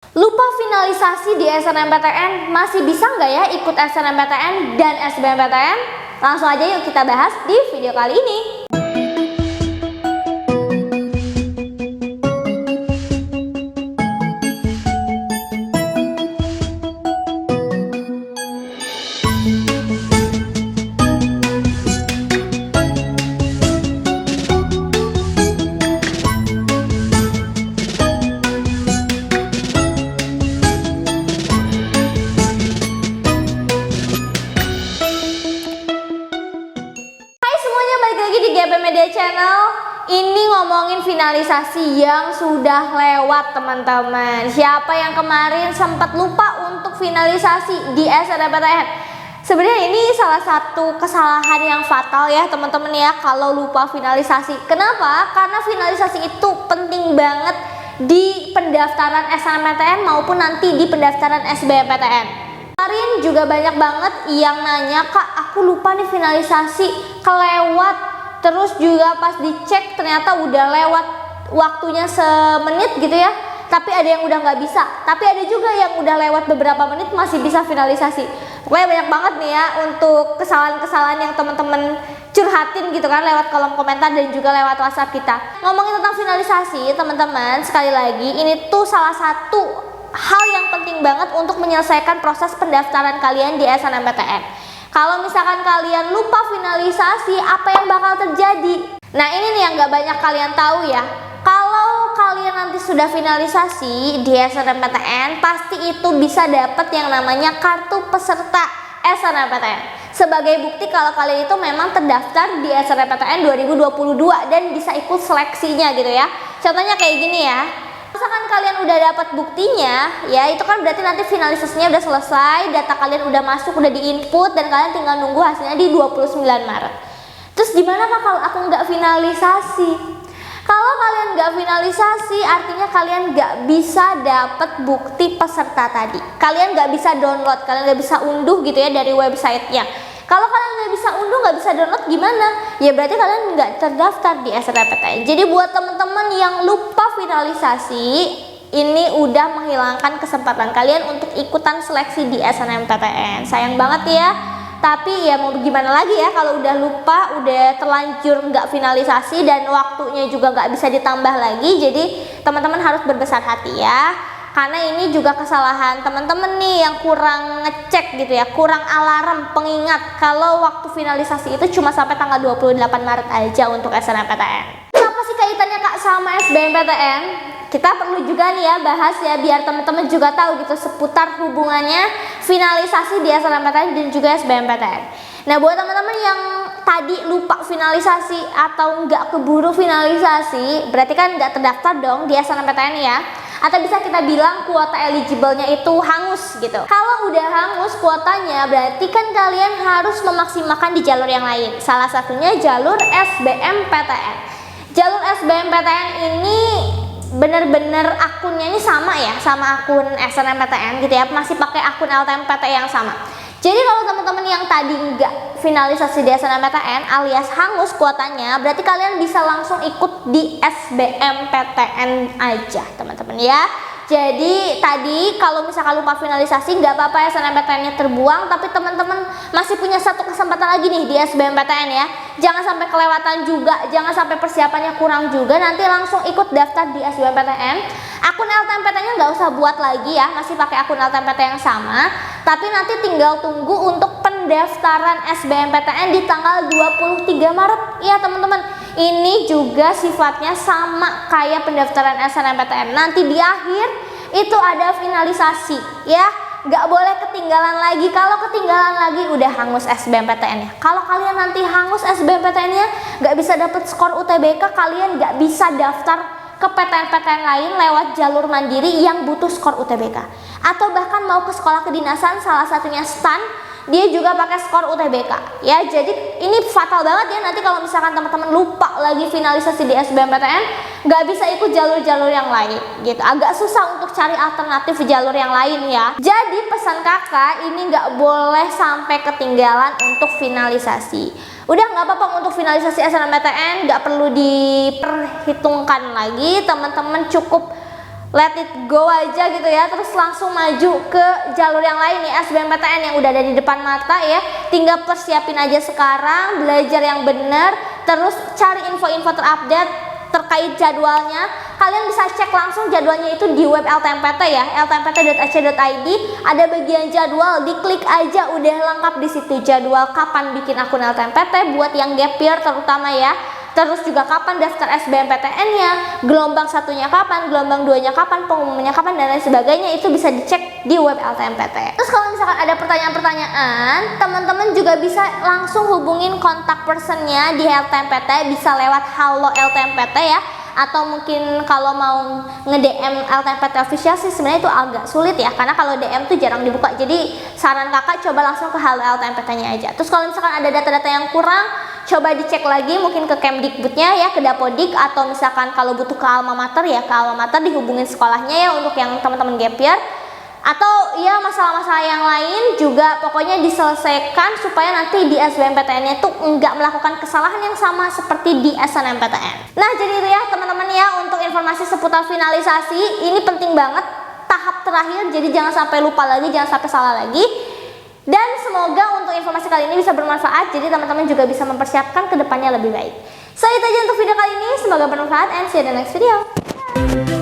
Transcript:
Lupa finalisasi di SNMPTN, masih bisa nggak ya ikut SNMPTN dan SBMPTN? Langsung aja yuk kita bahas di video kali ini. Lagi di GP Media Channel. Ini ngomongin finalisasi yang sudah lewat, teman-teman. Siapa yang kemarin sempat lupa untuk finalisasi di SNMPTN? Sebenarnya ini salah satu kesalahan yang fatal ya, teman-teman ya, kalau lupa finalisasi. Kenapa? Karena finalisasi itu penting banget di pendaftaran SNMPTN maupun nanti di pendaftaran SBMPTN. Kemarin juga banyak banget yang nanya, "Kak, aku lupa nih finalisasi, kelewat." Terus juga pas dicek ternyata udah lewat waktunya semenit gitu ya, tapi ada yang udah nggak bisa, tapi ada juga yang udah lewat beberapa menit masih bisa finalisasi. Pokoknya banyak banget nih ya untuk kesalahan-kesalahan yang teman-teman curhatin gitu kan lewat kolom komentar dan juga lewat WhatsApp kita. Ngomongin tentang finalisasi, teman-teman, sekali lagi ini tuh salah satu hal yang penting banget untuk menyelesaikan proses pendaftaran kalian di SNMPTN. Kalau misalkan kalian lupa finalisasi, apa yang bakal terjadi? Nah, ini nih yang gak banyak kalian tahu ya. Kalau kalian nanti sudah finalisasi di SNMPTN, pasti itu bisa dapat yang namanya kartu peserta SNMPTN. Sebagai bukti kalau kalian itu memang terdaftar di SNMPTN 2022 dan bisa ikut seleksinya gitu ya. Contohnya kayak gini ya. Misalkan kalian udah dapat buktinya, ya itu kan berarti nanti finalisasinya udah selesai, data kalian udah masuk, udah diinput, dan kalian tinggal nunggu hasilnya di 29 Maret. Terus gimana Kak kalau aku nggak finalisasi? Kalau kalian nggak finalisasi, artinya kalian nggak bisa dapat bukti peserta tadi. Kalian nggak bisa download, kalian nggak bisa unduh gitu ya dari websitenya. Kalau kalian nggak bisa unduh, nggak bisa download gimana? Ya berarti kalian nggak terdaftar di SNMPTN. Jadi buat teman-teman yang lupa finalisasi, ini udah menghilangkan kesempatan kalian untuk ikutan seleksi di SNMPTN. Sayang banget ya. Tapi ya mau gimana lagi ya, kalau udah lupa, udah terlanjur nggak finalisasi dan waktunya juga nggak bisa ditambah lagi. Jadi teman-teman harus berbesar hati ya. Karena ini juga kesalahan teman-teman nih yang kurang ngecek gitu ya, kurang alarm pengingat kalau waktu finalisasi itu cuma sampai tanggal 28 Maret aja untuk SNMPTN. Apa sih kaitannya Kak sama SBMPTN? Kita perlu juga nih ya bahas ya biar teman-teman juga tahu gitu seputar hubungannya finalisasi di SNMPTN dan juga SBMPTN. Nah, buat teman-teman yang tadi lupa finalisasi atau nggak keburu finalisasi, berarti kan nggak terdaftar dong di SNMPTN ya. Atau bisa kita bilang kuota eligible-nya itu hangus gitu. Kalau udah hangus kuotanya, berarti kan kalian harus memaksimalkan di jalur yang lain. Salah satunya jalur SBMPTN. Jalur SBMPTN ini bener-bener akunnya ini sama ya, sama akun SNMPTN gitu ya, masih pakai akun LTMPT yang sama. Jadi kalau teman-teman yang tadi nggak finalisasi di SNMPTN alias hangus kuotanya, berarti kalian bisa langsung ikut di SBMPTN aja teman-teman ya. Jadi tadi kalau misalkan lupa finalisasi nggak apa-apa SNMPTN-nya terbuang, tapi teman-teman masih punya satu kesempatan lagi nih di SBMPTN ya. Jangan sampai kelewatan juga, jangan sampai persiapannya kurang juga, nanti langsung ikut daftar di SBMPTN. Akun LTMPT-nya nggak usah buat lagi ya, masih pakai akun LTMPT yang sama, tapi nanti tinggal tunggu untuk pendaftaran SBMPTN di tanggal 23 Maret ya teman-teman. Ini juga sifatnya sama kayak pendaftaran SNMPTN. Nanti di akhir itu ada finalisasi ya, nggak boleh ketinggalan lagi. Kalau ketinggalan lagi udah hangus SBMPTN-nya. Kalau kalian nanti hangus SBMPTN-nya, nggak bisa dapet skor UTBK, kalian nggak bisa daftar ke PTN-PTN lain lewat jalur mandiri yang butuh skor UTBK. Atau bahkan mau ke sekolah kedinasan, salah satunya STAN, dia juga pakai skor UTBK ya. Jadi ini fatal banget ya nanti kalau misalkan teman-teman lupa lagi finalisasi di SBMPTN, nggak bisa ikut jalur-jalur yang lain gitu. Agak susah untuk cari alternatif jalur yang lain ya. Jadi pesan kakak ini nggak boleh sampai ketinggalan untuk finalisasi. Udah nggak apa-apa untuk finalisasi SNMPTN, nggak perlu diperhitungkan lagi, teman-teman cukup let it go aja gitu ya, terus langsung maju ke jalur yang lain nih, SBMPTN yang udah ada di depan mata ya. Tinggal persiapin aja sekarang, belajar yang bener, terus cari info-info terupdate terkait jadwalnya. Kalian bisa cek langsung jadwalnya itu di web LTMPT ya, ltmpt.ac.id. Ada bagian jadwal, diklik aja udah lengkap di situ jadwal kapan bikin akun LTMPT buat yang gap year terutama ya. Terus juga kapan daftar SBMPTN-nya, gelombang satunya kapan, gelombang 2-nya kapan, pengumumannya kapan, dan lain sebagainya. Itu bisa dicek di web LTMPT. Terus kalau misalkan ada pertanyaan-pertanyaan, teman-teman juga bisa langsung hubungin kontak personnya di LTMPT, bisa lewat halo LTMPT ya. Atau mungkin kalau mau nge-DM LTMPT official sih sebenarnya itu agak sulit ya, karena kalau DM tuh jarang dibuka. Jadi saran kakak coba langsung ke halo LTMPT-nya aja. Terus kalau misalkan ada data-data yang kurang, coba dicek lagi mungkin ke Kemdikbudnya ya, ke Dapodik, atau misalkan kalau butuh ke alma mater ya ke alma mater, dihubungin sekolahnya ya untuk yang teman-teman gap year. Atau ya masalah-masalah yang lain juga pokoknya diselesaikan supaya nanti di SBMPTN-nya tuh nggak melakukan kesalahan yang sama seperti di SNMPTN. Nah jadi itu ya teman-teman ya untuk informasi seputar finalisasi. Ini penting banget, tahap terakhir, jadi jangan sampai lupa lagi, jangan sampai salah lagi. Dan semoga untuk informasi kali ini bisa bermanfaat, jadi teman-teman juga bisa mempersiapkan ke depannya lebih baik. So itu aja untuk video kali ini, semoga bermanfaat and see you in the next video. Bye.